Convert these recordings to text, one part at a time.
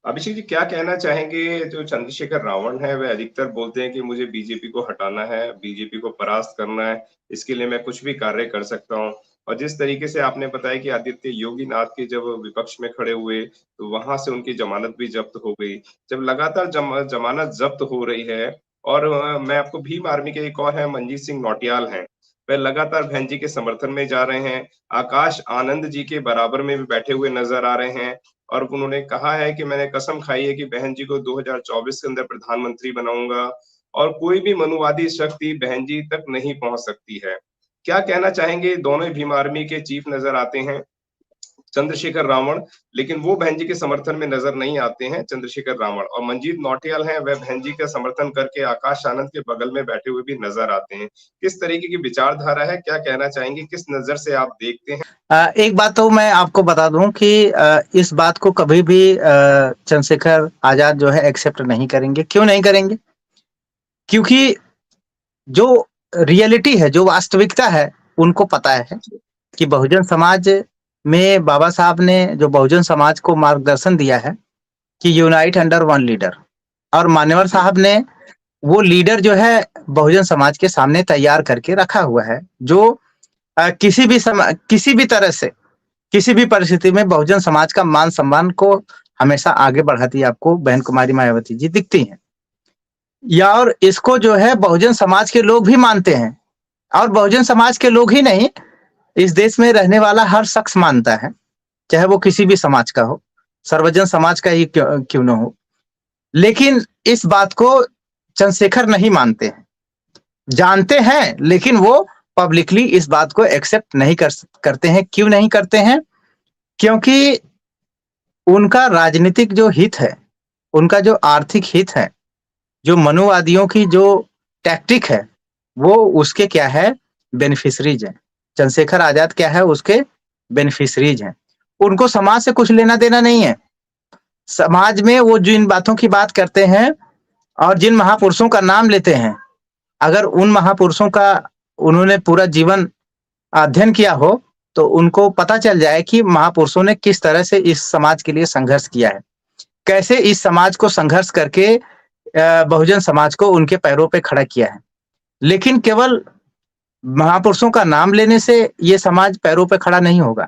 अभिषेक जी, क्या कहना चाहेंगे? जो चंद्रशेखर रावण है वह अधिकतर बोलते हैं कि मुझे बीजेपी को हटाना है, बीजेपी को परास्त करना है, इसके लिए मैं कुछ भी कार्य कर सकता हूँ। और जिस तरीके से आपने बताया कि आदित्य योगी नाथ के जब विपक्ष में खड़े हुए, तो वहां से उनकी जमानत भी जब्त हो गई। जब लगातार जमानत जब्त हो रही है और मैं आपको भीम आर्मी के एक और है मनजीत सिंह नौटियाल हैं, वह लगातार बहन जी के समर्थन में जा रहे हैं। आकाश आनंद जी के बराबर में भी बैठे हुए नजर आ रहे हैं। और उन्होंने कहा है कि मैंने कसम खाई है कि बहन जी को 2024 के अंदर प्रधानमंत्री बनाऊंगा और कोई भी मनुवादी शक्ति बहन जी तक नहीं पहुंच सकती है। क्या कहना चाहेंगे? दोनों ही भीम आर्मी के चीफ नजर आते हैं चंद्रशेखर रावण, लेकिन वो बहन जी के समर्थन में नजर नहीं आते हैं चंद्रशेखर रावण। और मंजीत नौटियाल हैं, वह बहन जी का समर्थन करके आकाश आनंद के बगल में बैठे हुए भी नजर आते हैं। किस तरीके की विचारधारा है? क्या कहना चाहेंगे? किस नजर से आप देखते हैं? एक बात तो मैं आपको बता दूं कि इस बात को कभी भी चंद्रशेखर आजाद जो है एक्सेप्ट नहीं करेंगे। क्यों नहीं करेंगे? क्योंकि जो रियलिटी है, जो वास्तविकता है, उनको पता है कि बहुजन समाज में बाबा साहब ने जो बहुजन समाज को मार्गदर्शन दिया है कि यूनाइट अंडर वन लीडर, और मान्यवर साहब ने वो लीडर जो है बहुजन समाज के सामने तैयार करके रखा हुआ है, जो किसी भी तरह से, किसी भी परिस्थिति में बहुजन समाज का मान सम्मान को हमेशा आगे बढ़ाती आपको बहन कुमारी मायावती जी दिखती हैं। या और इसको जो है बहुजन समाज के लोग भी मानते हैं, और बहुजन समाज के लोग ही नहीं, इस देश में रहने वाला हर शख्स मानता है, चाहे वो किसी भी समाज का हो, सर्वजन समाज का ही क्यों न हो। लेकिन इस बात को चंद्रशेखर नहीं मानते हैं, जानते हैं, लेकिन वो पब्लिकली इस बात को एक्सेप्ट नहीं करते हैं। क्यों नहीं करते हैं? क्योंकि उनका राजनीतिक जो हित है, उनका जो आर्थिक हित है, जो मनुवादियों की जो टैक्टिक है, वो उसके क्या है, बेनिफिशरीज हैं। चंद्रशेखर आजाद क्या है, उसके बेनिफिशरीज हैं। उनको समाज से कुछ लेना देना नहीं है। समाज में वो जिन बातों की बात करते हैं और जिन महापुरुषों का नाम लेते हैं, अगर उन महापुरुषों का उन्होंने पूरा जीवन अध्ययन किया हो, तो उनको पता चल जाए कि महापुरुषों ने किस तरह से इस समाज के लिए संघर्ष किया है, कैसे इस समाज को संघर्ष करके बहुजन समाज को उनके पैरों पे खड़ा किया है। लेकिन केवल महापुरुषों का नाम लेने से ये समाज पैरों पे खड़ा नहीं होगा।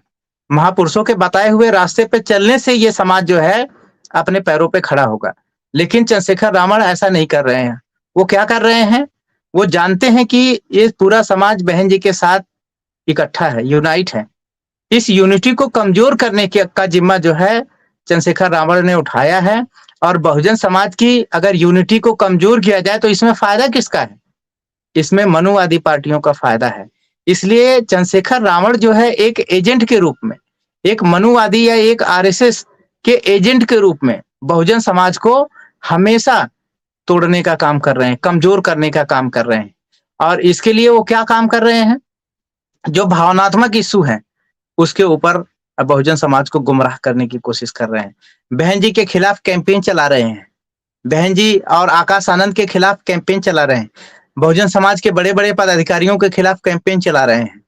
महापुरुषों के बताए हुए रास्ते पे चलने से ये समाज जो है अपने पैरों पे खड़ा होगा। लेकिन चंद्रशेखर रावण ऐसा नहीं कर रहे हैं। वो क्या कर रहे हैं? वो जानते हैं कि ये पूरा समाज बहन जी के साथ इकट्ठा है, यूनाइट है। इस यूनिटी को कमजोर करने का जिम्मा जो है चंद्रशेखर रावण ने उठाया है। और बहुजन समाज की अगर यूनिटी को कमजोर किया जाए तो इसमें फायदा किसका है? इसमें मनुवादी पार्टियों का फायदा है। इसलिए चंद्रशेखर रावण जो है एक एजेंट के रूप में, एक मनुवादी या एक आरएसएस के एजेंट के रूप में बहुजन समाज को हमेशा तोड़ने का काम कर रहे हैं, कमजोर करने का काम कर रहे हैं। और इसके लिए वो क्या काम कर रहे हैं? जो भावनात्मक इशू है उसके ऊपर बहुजन समाज को गुमराह करने की कोशिश कर रहे हैं। बहन जी के खिलाफ कैंपेन चला रहे हैं, बहन जी और आकाश आनंद के खिलाफ कैंपेन चला रहे हैं, बहुजन समाज के बड़े बड़े पदाधिकारियों के खिलाफ कैंपेन चला रहे हैं,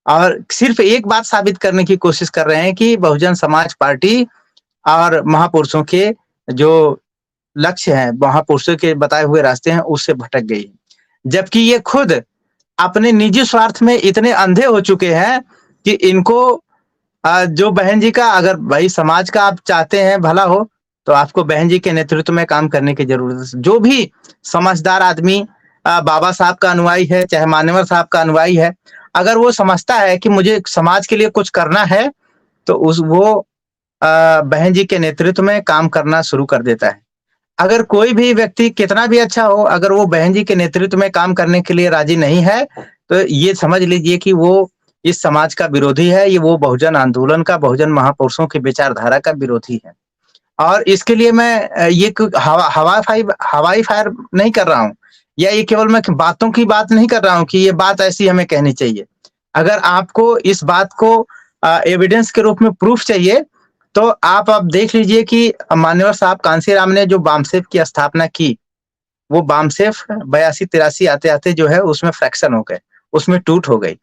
और सिर्फ एक बात साबित करने की कोशिश कर रहे हैं कि बहुजन समाज पार्टी और महापुरुषों के जो लक्ष्य है, महापुरुषों के बताए हुए रास्ते हैं, उससे भटक गई। जबकि ये खुद अपने निजी स्वार्थ में इतने अंधे हो चुके हैं कि इनको जो बहन जी का, अगर भाई समाज का आप चाहते हैं भला हो, तो आपको बहन जी के नेतृत्व में काम करने की जरूरत है। जो भी समझदार आदमी बाबा साहब का अनुयायी है, चाहे मान्यवर साहब का अनुयायी है, अगर वो समझता है कि मुझे समाज के लिए कुछ करना है, तो वो बहन जी के नेतृत्व में काम करना शुरू कर देता है। अगर कोई भी व्यक्ति कितना भी अच्छा हो, अगर वो बहन जी के नेतृत्व में काम करने के लिए राजी नहीं है, तो ये समझ लीजिए कि वो इस समाज का विरोधी है। ये वो बहुजन आंदोलन का, बहुजन महापुरुषों की विचारधारा का विरोधी है। और इसके लिए मैं ये हवाई फायर नहीं कर रहा हूँ, या ये केवल मैं बातों की बात नहीं कर रहा हूँ कि ये बात ऐसी हमें कहनी चाहिए। अगर आपको इस बात को एविडेंस के रूप में प्रूफ चाहिए, तो आप अब देख लीजिए कि मान्यवर साहब कांसीराम ने जो बामसेफ की स्थापना की, वो बामसेफ 82-83 आते आते जो है उसमें फ्रैक्शन हो गए, उसमें टूट हो गई।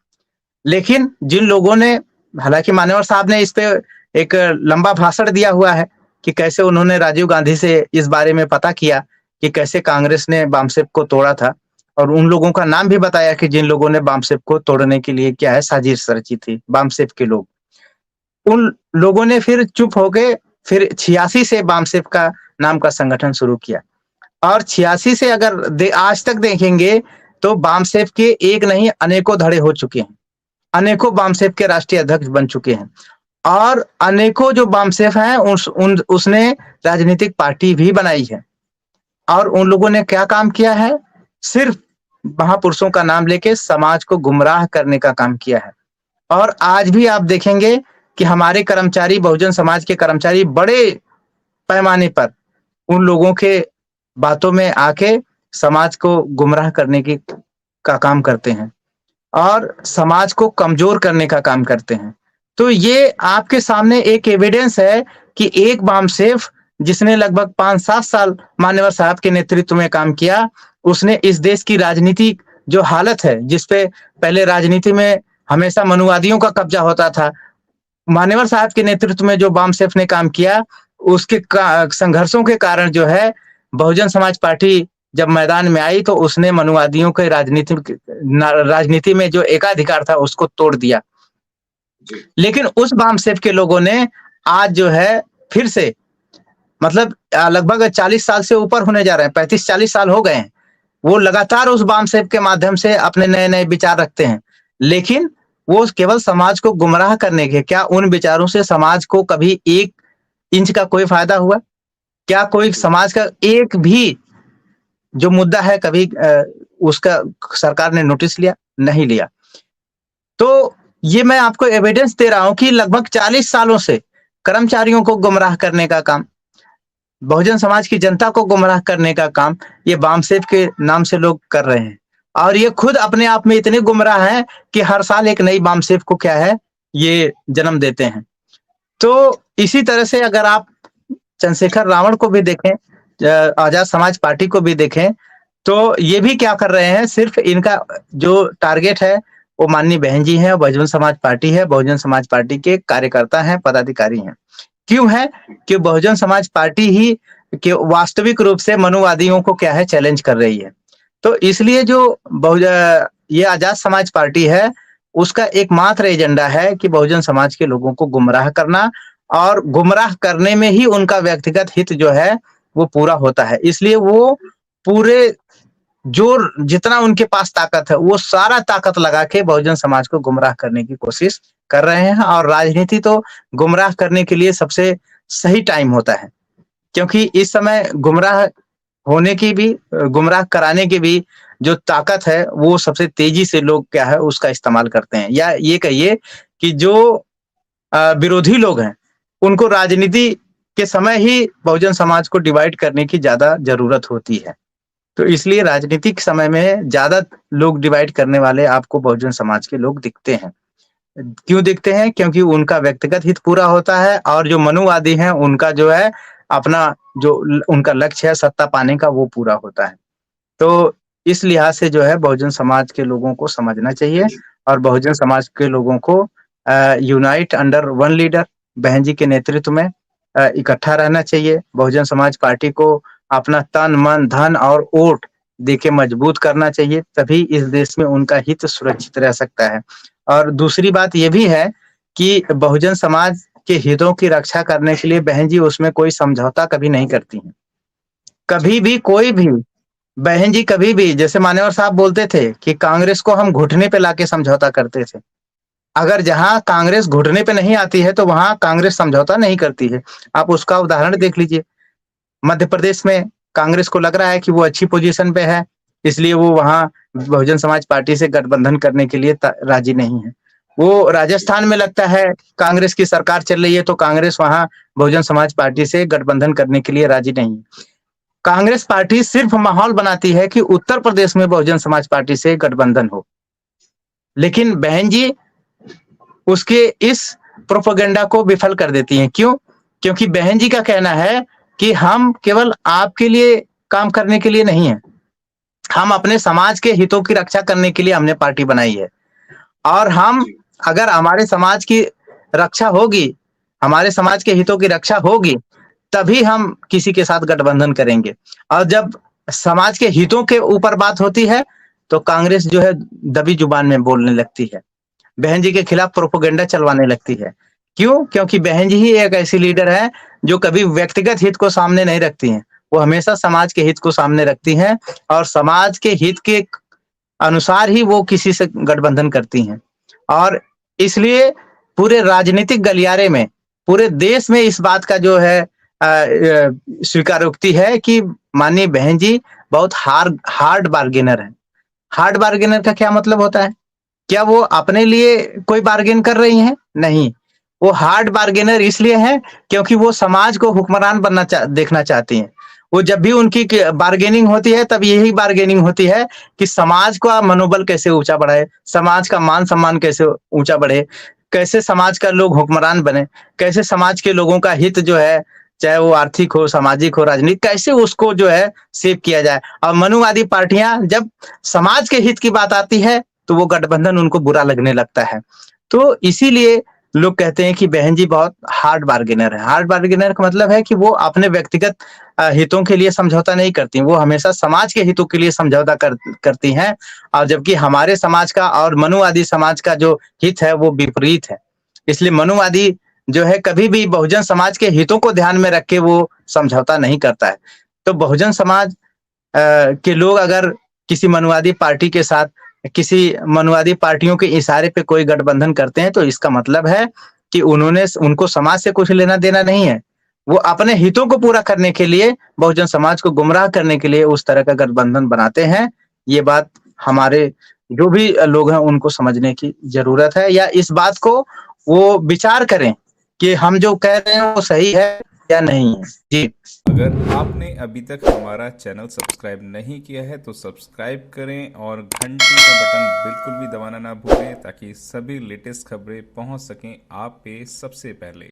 लेकिन जिन लोगों ने, हालांकि मान्यवर साहब ने इस पे एक लंबा भाषण दिया हुआ है, कि कैसे उन्होंने राजीव गांधी से इस बारे में पता किया कि कैसे कांग्रेस ने बामसेफ को तोड़ा था, और उन लोगों का नाम भी बताया कि जिन लोगों ने बामसेफ को तोड़ने के लिए क्या है साजिश रची थी, बामसेफ के लोग। उन लोगों ने फिर चुप होके फिर 86 से बामसेफ का नाम का संगठन शुरू किया, और 86 से अगर आज तक देखेंगे तो बामसेफ के एक नहीं अनेकों धड़े हो चुके हैं, अनेकों बामसेफ के राष्ट्रीय अध्यक्ष बन चुके हैं, और अनेकों जो बामसेफ हैं उसने राजनीतिक पार्टी भी बनाई है। और उन लोगों ने क्या काम किया है? सिर्फ महापुरुषों का नाम लेके समाज को गुमराह करने का काम किया है। और आज भी आप देखेंगे कि हमारे कर्मचारी, बहुजन समाज के कर्मचारी बड़े पैमाने पर उन लोगों के बातों में आके समाज को गुमराह करने की का काम करते हैं और समाज को कमजोर करने का काम करते हैं। तो ये आपके सामने एक एविडेंस है कि एक बामसेफ जिसने लगभग 5-7 साल मान्यवर साहब के नेतृत्व में काम किया, उसने इस देश की राजनीति जो हालत है, जिसपे पहले राजनीति में हमेशा मनुवादियों का कब्जा होता था, मान्यवर साहब के नेतृत्व में जो बामसेफ ने काम किया, उसके संघर्षों के कारण जो है बहुजन समाज पार्टी जब मैदान में आई तो उसने मनुवादियों के राजनीति में जो एकाधिकार था उसको तोड़ दिया। लेकिन उस बामसेफ के लोगों ने आज जो है फिर से मतलब लगभग 40 साल से ऊपर होने जा रहे हैं, 35-40 साल हो गए हैं, वो लगातार उस बामसेफ के माध्यम से अपने नए-नए विचार रखते हैं, लेकिन वो केवल समाज को गुमराह करने के, क्या उन विचारों से समाज को कभी 1 इंच का कोई फायदा हुआ? क्या कोई समाज का एक भी जो मुद्दा है कभी उसका सरकार ने नोटिस लिया? नहीं लिया। तो ये मैं आपको एविडेंस दे रहा हूं कि लगभग 40 सालों से कर्मचारियों को गुमराह करने का काम, बहुजन समाज की जनता को गुमराह करने का काम ये बामसेफ के नाम से लोग कर रहे हैं, और ये खुद अपने आप में इतने गुमराह हैं कि हर साल एक नई बामसेफ को क्या है ये जन्म देते हैं। तो इसी तरह से अगर आप चंद्रशेखर रावण को भी देखें, आजाद समाज पार्टी को भी देखें, तो ये भी क्या कर रहे हैं, सिर्फ इनका जो टारगेट है वो माननीय बहन जी हैं, बहुजन समाज पार्टी है, बहुजन समाज पार्टी के कार्यकर्ता हैं, पदाधिकारी हैं। क्यों है कि बहुजन समाज पार्टी ही कि वास्तविक रूप से मनुवादियों को क्या है चैलेंज कर रही है। तो इसलिए जो ये आजाद समाज पार्टी है उसका एकमात्र एजेंडा है कि बहुजन समाज के लोगों को गुमराह करना, और गुमराह करने में ही उनका व्यक्तिगत हित जो है वो पूरा होता है। इसलिए वो पूरे जोर जितना उनके पास ताकत है वो सारा ताकत लगा के बहुजन समाज को गुमराह करने की कोशिश कर रहे हैं, और राजनीति तो गुमराह करने के लिए सबसे सही टाइम होता है, क्योंकि इस समय गुमराह होने की भी, गुमराह कराने की भी जो ताकत है वो सबसे तेजी से लोग क्या है उसका इस्तेमाल करते हैं, या ये कहिए कि जो विरोधी लोग हैं उनको राजनीति के समय ही बहुजन समाज को डिवाइड करने की ज्यादा जरूरत होती है। तो इसलिए राजनीतिक समय में ज्यादा लोग डिवाइड करने वाले आपको बहुजन समाज के लोग दिखते हैं। क्यों दिखते हैं? क्योंकि उनका व्यक्तिगत हित पूरा होता है, और जो मनुवादी हैं उनका जो है अपना जो उनका लक्ष्य है सत्ता पाने का वो पूरा होता है। तो इस लिहाज से जो है बहुजन समाज के लोगों को समझना चाहिए, और बहुजन समाज के लोगों को यूनाइट अंडर वन लीडर बहन जी के नेतृत्व में इकट्ठा रहना चाहिए। बहुजन समाज पार्टी को अपना तन मन धन और वोट देके मजबूत करना चाहिए, तभी इस देश में उनका हित सुरक्षित रह सकता है। और दूसरी बात ये भी है कि बहुजन समाज के हितों की रक्षा करने के लिए बहन जी उसमें कोई समझौता कभी नहीं करती हैं। कभी भी कोई भी बहन जी कभी भी, जैसे मान्यवर साहब बोलते थे कि कांग्रेस को हम घुटने पे लाके समझौता करते थे, अगर जहां कांग्रेस घुटने पे नहीं आती है तो वहां कांग्रेस समझौता नहीं करती है। आप उसका उदाहरण देख लीजिए। मध्य प्रदेश में कांग्रेस को लग रहा है कि वो अच्छी पोजीशन पे है, इसलिए वो वहां बहुजन समाज पार्टी से गठबंधन करने के लिए राजी नहीं है। वो राजस्थान में लगता है कांग्रेस की सरकार चल रही है तो कांग्रेस वहां बहुजन समाज पार्टी से गठबंधन करने के लिए राजी नहीं है। कांग्रेस पार्टी सिर्फ माहौल बनाती है कि उत्तर प्रदेश में बहुजन समाज पार्टी से गठबंधन हो, लेकिन बहन जी उसके इस प्रोपेगेंडा को विफल कर देती हैं। क्यों? क्योंकि बहन जी का कहना है कि हम केवल आपके लिए काम करने के लिए नहीं है, हम अपने समाज के हितों की रक्षा करने के लिए हमने पार्टी बनाई है, और हम अगर हमारे समाज की रक्षा होगी, हमारे समाज के हितों की रक्षा होगी, तभी हम किसी के साथ गठबंधन करेंगे। और जब समाज के हितों के ऊपर बात होती है तो कांग्रेस जो है दबी जुबान में बोलने लगती है, बहन जी के खिलाफ प्रोपेगेंडा चलवाने लगती है। क्यों? क्योंकि बहन जी ही एक ऐसी लीडर है जो कभी व्यक्तिगत हित को सामने नहीं रखती हैं। वो हमेशा समाज के हित को सामने रखती हैं और समाज के हित के अनुसार ही वो किसी से गठबंधन करती हैं। और इसलिए पूरे राजनीतिक गलियारे में, पूरे देश में इस बात का जो है स्वीकारोक्ति है कि माननीय बहन जी बहुत हार्ड बार्गेनर हैं। हार्ड बार्गेनर का क्या मतलब होता है? क्या वो अपने लिए कोई बार्गेन कर रही हैं? नहीं। वो हार्ड बार्गेनर इसलिए हैं क्योंकि वो समाज को हुक्मरान देखना चाहती हैं। वो जब भी उनकी बार्गेनिंग होती है तब यही बार्गेनिंग होती है कि समाज का मनोबल कैसे ऊँचा बढ़ाए, समाज का मान-सम्मान कैसे ऊँचा बढ़े, कैसे समाज का लोग हुक्मरान बने, कैसे समाज के लोगों का हित जो है, चाहे वो आर्थिक हो, सामाजिक हो, राजनीतिक, कैसे उसको जो है सेव किया जाए। और मनुवादी पार्टियाँ जब समाज के हित की बात आती है तो वो गठबंधन उनको बुरा लगने लगता है। तो इसीलिए लोग कहते हैं कि बहन जी बहुत हार्ड बार्गेनर है। हार्ड बार्गेनर का मतलब है कि वो अपने व्यक्तिगत हितों के लिए समझौता नहीं करती, वो हमेशा समाज के हितों के लिए समझौता करती हैं। और जबकि हमारे समाज का और मनुवादी समाज का जो हित है वो विपरीत है। इसलिए मनुवादी जो है कभी भी बहुजन समाज के हितों को ध्यान में रख के वो समझौता नहीं करता है। तो बहुजन समाज के लोग अगर किसी मनुवादी पार्टी के साथ, किसी मनुवादी पार्टियों के इशारे पे कोई गठबंधन करते हैं तो इसका मतलब है कि उनको समाज से कुछ लेना-देना नहीं है। वो अपने हितों को पूरा करने के लिए, बहुजन समाज को गुमराह करने के लिए उस तरह का गठबंधन बनाते हैं। ये बात हमारे जो भी लोग हैं उनको समझने की ज़रूरत है, या इस बात को वो विचार करें कि हम जो कह रहे हैं वो सही है या नहीं है। जी। अगर आपने अभी तक हमारा चैनल सब्सक्राइब नहीं किया है तो सब्सक्राइब करें और घंटी का बटन बिल्कुल भी दबाना ना भूलें ताकि सभी लेटेस्ट खबरें पहुंच सकें आप पे सबसे पहले।